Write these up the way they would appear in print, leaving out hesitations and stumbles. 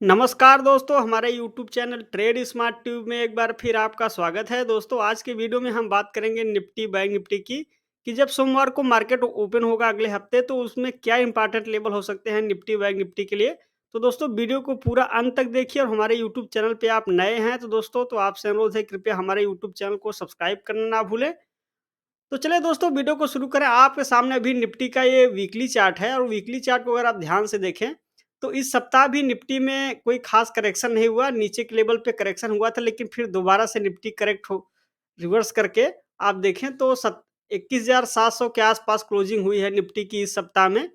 नमस्कार दोस्तों, हमारे YouTube channel trade smart tube में एक बार फिर आपका स्वागत है। दोस्तों, आज के वीडियो में हम बात करेंगे निफ्टी बैंक निफ्टी की कि जब सोमवार को मार्केट ओपन होगा अगले हफ्ते तो उसमें क्या इंपॉर्टेंट लेवल हो सकते हैं निफ्टी बैंक निफ्टी के लिए। तो दोस्तों, वीडियो को पूरा अंत तक देखिए और हमारे यूट्यूब चैनल पे आप नए हैं तो दोस्तों तो आपसे अनुरोध है, कृपया हमारे यूट्यूब चैनल को सब्सक्राइब करना ना भूलें। तो चलिए दोस्तों, वीडियो को शुरू करें। आपके सामने अभी निफ्टी का ये वीकली चार्ट है और वीकली चार्ट को अगर आप ध्यान से देखें तो इस सप्ताह भी निफ्टी में कोई खास करेक्शन नहीं हुआ। नीचे के लेवल पे करेक्शन हुआ था, लेकिन फिर दोबारा से निफ्टी करेक्ट हो रिवर्स करके आप देखें तो 21,700 के आसपास क्लोजिंग हुई है निफ्टी की इस सप्ताह में।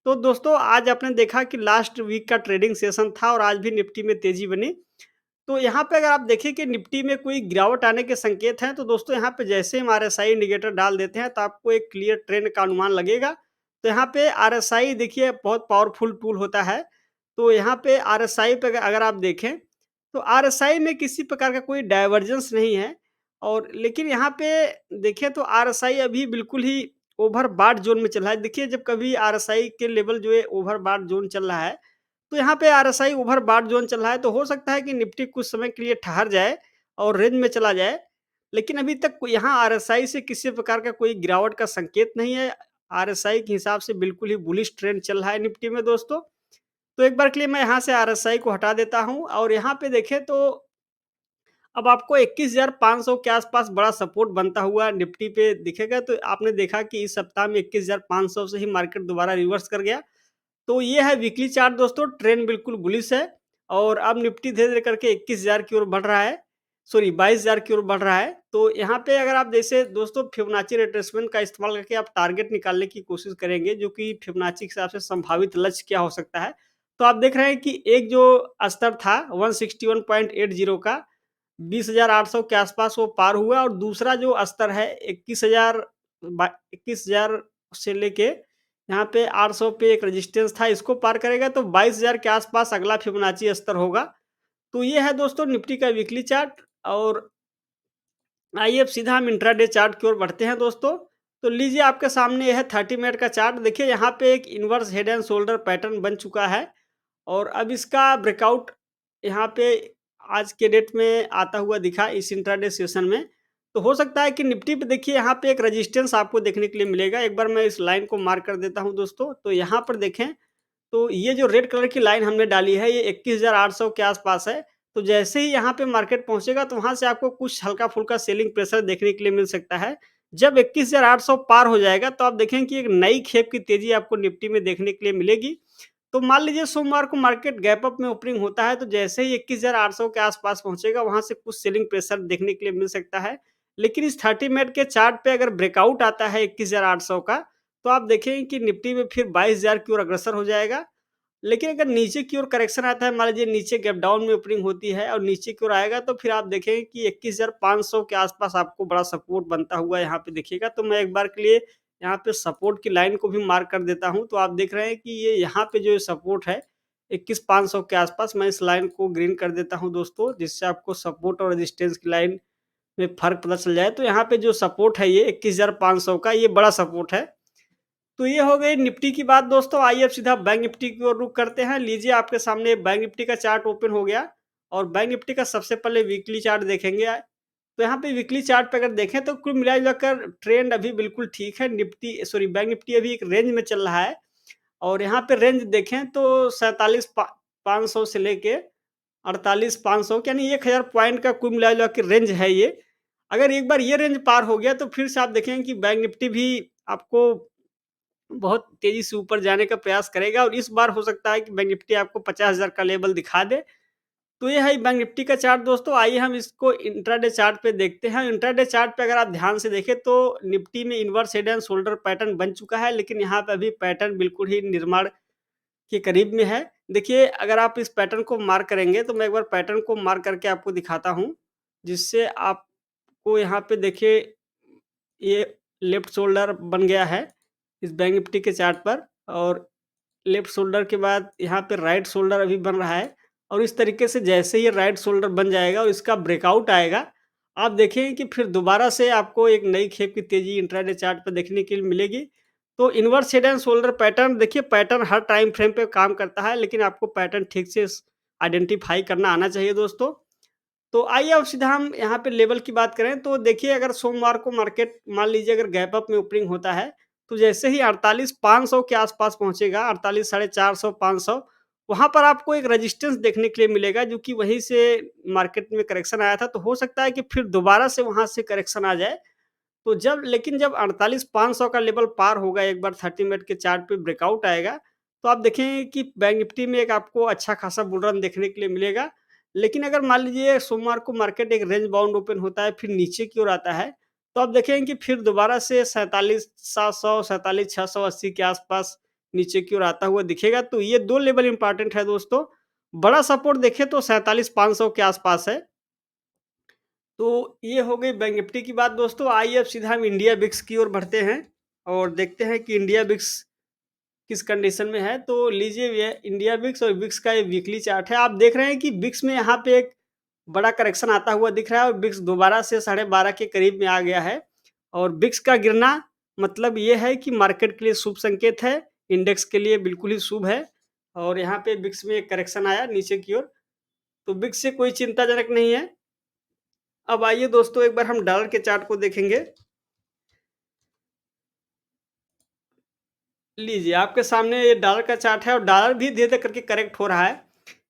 तो दोस्तों, आज आपने देखा कि लास्ट वीक का ट्रेडिंग सेशन था और आज भी निफ्टी में तेजी बनी। तो यहाँ पे अगर आप देखें कि निफ्टी में कोई गिरावट आने के संकेत हैं, तो दोस्तों यहाँ पे जैसे हम आरएसआई इंडिकेटर डाल देते हैं, तो आपको एक क्लियर ट्रेंड का अनुमान लगेगा। तो यहाँ पे आरएसआई देखिए बहुत पावरफुल टूल होता है। तो यहाँ पे आरएसआई पे अगर आप देखें, तो आरएसआई में किसी प्रकार का कोई डाइवर्जेंस नहीं है और लेकिन यहाँ पे देखें तो आरएसआई अभी बिल्कुल ही ओवरबॉट ज़ोन में चल रहा है। देखिए, जब कभी आरएसआई के लेवल जो है ओवरबॉट ज़ोन चल रहा है, तो यहाँ पे आरएसआई ओवरबॉट ज़ोन चल रहा है, तो हो सकता है कि निफ्टी कुछ समय के लिए ठहर जाए और रेंज में चला जाए। लेकिन अभी तक यहाँ आरएसआई से किसी प्रकार का कोई गिरावट का संकेत नहीं है। आरएसआई के हिसाब से बिल्कुल ही बुलिश ट्रेंड चल रहा है निफ्टी में दोस्तों। तो एक बार के लिए मैं यहाँ से आरएसआई को हटा देता हूँ और यहाँ पे देखें तो अब आपको 21,500 के आसपास बड़ा सपोर्ट बनता हुआ निफ्टी पे दिखेगा। तो आपने देखा कि इस सप्ताह में 21,500 से ही मार्केट दोबारा रिवर्स कर गया। तो ये है वीकली चार्ट दोस्तों, ट्रेंड बिल्कुल बुलिश है और अब निफ्टी धीरे-धीरे करके 21,000 की ओर बढ़ रहा है। सॉरी, 22,000 की ओर बढ़ रहा है। तो यहाँ पे अगर आप जैसे दोस्तों फिबोनाची रिट्रेसमेंट का इस्तेमाल करके आप टारगेट निकालने की कोशिश करेंगे, जो कि फिबोनाची के हिसाब से संभावित लक्ष्य क्या हो सकता है। तो आप देख रहे हैं कि एक जो स्तर था 161.80 का 20,800 के आसपास वो पार हुआ और दूसरा जो स्तर है 21,000 से लेके यहाँ पे 800 पे एक रेजिस्टेंस था, इसको पार करेगा तो 22,000 के आसपास अगला फिबोनाची स्तर होगा। तो ये है दोस्तों निफ्टी का वीकली चार्ट और आइए अब सीधा हम इंट्राडे चार्ट की ओर बढ़ते हैं दोस्तों। तो लीजिए, आपके सामने यह है 30 मिनट का चार्ट। देखिए, यहाँ पे एक inverse head and shoulder pattern बन चुका है और अब इसका ब्रेकआउट यहाँ पे आज के डेट में आता हुआ दिखा इस इंट्राडे सेशन में। तो हो सकता है कि निफ्टी पे देखिए यहाँ पे एक रेजिस्टेंस आपको देखने के लिए मिलेगा। एक बार मैं इस लाइन को मार्क कर देता हूँ दोस्तों। तो यहाँ पर देखें तो ये जो रेड कलर की लाइन हमने डाली है ये 21,800 के आसपास है। तो जैसे ही यहाँ पे मार्केट पहुँचेगा तो वहाँ से आपको कुछ हल्का-फुल्का सेलिंग प्रेशर देखने के लिए मिल सकता है। जब 21,800 पार हो जाएगा तो आप देखेंगे कि एक नई खेप की तेज़ी आपको निफ्टी में देखने के लिए मिलेगी। तो मान लीजिए सोमवार को मार्केट गैप अप में ओपनिंग होता है तो जैसे ही 21,800 के आसपास पहुँचेगा वहाँ से कुछ सेलिंग प्रेशर देखने के लिए मिल सकता है। लेकिन इस 30 मिनट के चार्ट पे अगर ब्रेकआउट आता है 21,800 का, तो आप देखेंगे कि निफ्टी में फिर 22,000 की ओर अग्रसर हो जाएगा। लेकिन अगर नीचे की ओर करेक्शन आता है, मान लीजिए नीचे गैप डाउन में ओपनिंग होती है और नीचे की ओर आएगा तो फिर आप देखेंगे कि 21,500 के आसपास आपको बड़ा सपोर्ट बनता हुआ यहाँ पे दिखेगा। तो मैं एक बार के लिए यहाँ पे सपोर्ट की लाइन को भी मार्क कर देता हूँ। तो आप देख रहे हैं कि ये यहाँ पे जो सपोर्ट है 21,500 के आसपास, मैं इस लाइन को ग्रीन कर देता हूँ दोस्तों, जिससे आपको सपोर्ट और रेजिस्टेंस की लाइन में फ़र्क पता चल जाए। तो यहाँ पे जो सपोर्ट है ये 21,500 का, ये बड़ा सपोर्ट है। तो ये हो गई निफ्टी की बात दोस्तों। आइए अब सीधा बैंक निफ्टी की ओर रुख करते हैं। लीजिए, आपके सामने बैंक निफ्टी का चार्ट ओपन हो गया और बैंक निफ्टी का सबसे पहले वीकली चार्ट देखेंगे। तो यहाँ पे वीकली चार्ट पे अगर देखें तो कुल मिला कर ट्रेंड अभी बिल्कुल ठीक है। बैंक निफ्टी अभी एक रेंज में चल रहा है और यहाँ पे रेंज देखें तो 47,500 से लेके 48,500 यानी 1,000 पॉइंट का कुल मिला के रेंज है ये। अगर एक बार ये रेंज पार हो गया तो फिर से आप देखेंगे कि बैंक निफ्टी भी आपको बहुत तेज़ी से ऊपर जाने का प्रयास करेगा और इस बार हो सकता है कि बैंक निफ्टी आपको 50,000 का लेवल दिखा दे। तो ये है बैंक निफ्टी का चार्ट दोस्तों। आइए हम इसको इंट्राडे चार्ट पे देखते हैं। इंट्राडे चार्ट पे अगर आप ध्यान से देखें तो निफ्टी में inverse head and shoulder pattern बन चुका है, लेकिन यहाँ पे अभी पैटर्न बिल्कुल ही निर्माण के करीब में है। देखिए, अगर आप इस पैटर्न को मार्क करेंगे तो मैं एक बार पैटर्न को मार्क करके आपको दिखाता हूँ, जिससे आपको यहाँ पे देखिए ये लेफ्ट शोल्डर बन गया है इस बैंक निफ्टी के चार्ट पर और लेफ्ट शोल्डर के बाद यहाँ पे राइट शोल्डर अभी बन रहा है और इस तरीके से जैसे ही ये राइट शोल्डर बन जाएगा और इसका ब्रेकआउट आएगा, आप देखेंगे कि फिर दोबारा से आपको एक नई खेप की तेज़ी इंट्राडे चार्ट पे देखने के लिए मिलेगी। तो inverse head and shoulder pattern देखिए, पैटर्न हर टाइम फ्रेम पे काम करता है, लेकिन आपको पैटर्न ठीक से आइडेंटिफ़ाई करना आना चाहिए दोस्तों। तो आइए अब सीधा हम यहाँ पे लेवल की बात करें तो देखिए अगर सोमवार को मार्केट मान लीजिए अगर गैप अप में ओपनिंग होता है, तो जैसे ही 48,500 के आस-पास पहुँचेगा 48 साढ़े 400 500 वहाँ पर आपको एक रेजिस्टेंस देखने के लिए मिलेगा जो कि वहीं से मार्केट में करेक्शन आया था, तो हो सकता है कि फिर दोबारा से वहाँ से करेक्शन आ जाए। तो जब 48,500 का लेवल पार होगा एक बार 30 मिनट के चार्ट पे ब्रेकआउट आएगा, तो आप देखेंगे कि बैंक निफ्टी में एक आपको अच्छा खासा बुल रन देखने के लिए मिलेगा। लेकिन अगर मान लीजिए सोमवार को मार्केट एक रेंज बाउंड ओपन होता है, फिर नीचे की ओर आता है, तो आप देखेंगे कि फिर दोबारा से 47,700 47,680 के आसपास नीचे की ओर आता हुआ दिखेगा। तो ये 2 लेवल इम्पोर्टेंट है दोस्तों। बड़ा सपोर्ट देखें तो 47,500 के आसपास है। तो ये हो गई बैंक निफ्टी की बात दोस्तों। आइए अब सीधा हम इंडिया बिक्स की ओर बढ़ते हैं और देखते हैं कि इंडिया बिक्स किस कंडीशन में है। तो लीजिए ये इंडिया बिक्स और बिक्स का ये वीकली चार्ट है। आप देख रहे हैं कि बिक्स में यहाँ पे एक बड़ा करेक्शन आता हुआ दिख रहा है और बिक्स दोबारा से 12.5 के करीब में आ गया है। और बिक्स का गिरना मतलब ये है कि मार्केट के लिए शुभ संकेत है, इंडेक्स के लिए बिल्कुल ही शुभ है। और यहाँ पे बिक्स में एक करेक्शन आया नीचे की ओर, तो बिक्स से कोई चिंताजनक नहीं है। अब आइए दोस्तों एक बार हम डॉलर के चार्ट को देखेंगे। लीजिए आपके सामने ये डॉलर का चार्ट है और डॉलर भी धीरे-धीरे करके करेक्ट हो रहा है।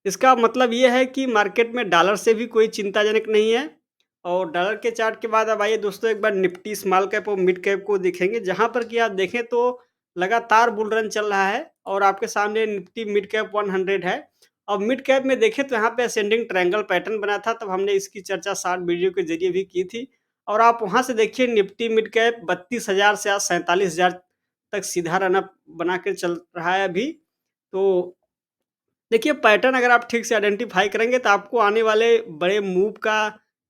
इसका मतलब ये है कि मार्केट में डॉलर से भी कोई चिंताजनक नहीं है। और डॉलर के चार्ट के बाद अब आइए दोस्तों एक बार निफ्टी स्मॉल कैप और मिड कैप को देखेंगे, जहाँ पर कि आप देखें तो लगातार बुल रन चल रहा है और आपके सामने निफ्टी मिड कैप 100 है। अब मिड कैप में देखें तो यहाँ पे असेंडिंग ट्रायंगल पैटर्न बना था, तब हमने इसकी चर्चा शॉर्ट वीडियो के ज़रिए भी की थी। और आप वहाँ से देखिए निफ्टी मिड कैप 32,000 से आज 47,000 तक सीधा रन अप बना के चल रहा है अभी। तो देखिए पैटर्न अगर आप ठीक से आइडेंटिफ़ाई करेंगे तो आपको आने वाले बड़े मूव का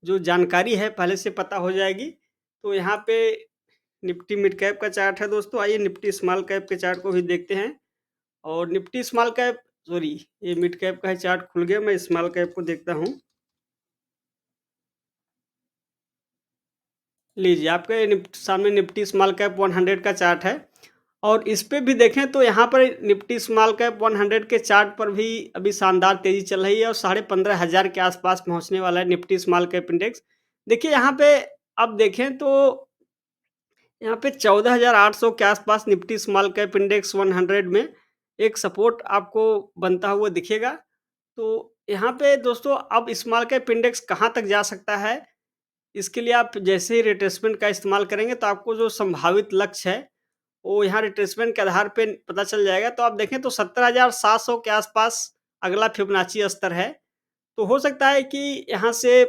जो जानकारी है पहले से पता हो जाएगी। तो यहाँ पे निफ्टी मिड कैप का चार्ट है दोस्तों। आइए निफ्टी स्मॉल कैप के चार्ट को भी देखते हैं। और निफ्टी स्मॉल कैप सॉरी ये मिड कैप का ही चार्ट खुल गया, मैं स्मॉल कैप को देखता हूँ। लीजिए आपके सामने निफ्टी स्मॉल कैप 100 का चार्ट है। और इस पे भी देखें तो यहाँ पर निफ्टी स्मॉल कैप 100 के चार्ट पर भी अभी शानदार तेज़ी चल रही है और 15,500 के आसपास पहुँचने वाला है निफ्टी स्मॉल कैप इंडेक्स। देखिए यहाँ पे अब देखें तो यहाँ पे 14,800 के आसपास निफ्टी स्मॉल कैप इंडेक्स 100 में एक सपोर्ट आपको बनता हुआ दिखेगा। तो यहाँ पे दोस्तों अब स्मॉल कैप इंडेक्स कहाँ तक जा सकता है, इसके लिए आप जैसे ही रिट्रेसमेंट का इस्तेमाल करेंगे तो आपको जो संभावित लक्ष्य है वो यहाँ रिट्रेसमेंट के आधार पे पता चल जाएगा। तो आप देखें तो 17,700 के आसपास अगला फिबोनाची स्तर है। तो हो सकता है कि यहाँ से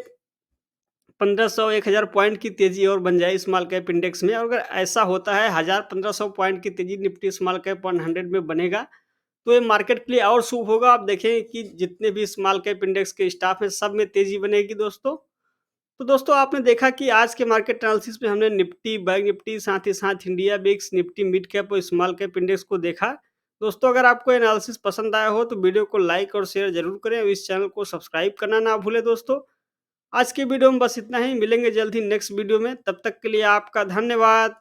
1500 1000 पॉइंट की तेज़ी और बन जाए स्मॉल कैप इंडेक्स में। और अगर ऐसा होता है 1000-1500 पॉइंट की तेज़ी निफ्टी स्मॉल कैप 100 में बनेगा, तो ये मार्केट के लिए और शुभ होगा। आप देखें कि जितने भी स्मॉल कैप इंडेक्स के स्टॉक हैं सब में तेज़ी बनेगी दोस्तों। तो दोस्तों आपने देखा कि आज के मार्केट एनालिसिस में हमने निफ्टी, बैंक निफ्टी, साथ ही साथ इंडिया बिक्स, निफ्टी मिड कैप और स्मॉल कैप इंडेक्स को देखा। दोस्तों अगर आपको एनालिसिस पसंद आया हो तो वीडियो को लाइक और शेयर ज़रूर करें और इस चैनल को सब्सक्राइब करना ना भूलें दोस्तों। आज की वीडियो में बस इतना ही, मिलेंगे जल्द ही नेक्स्ट वीडियो में, तब तक के लिए आपका धन्यवाद।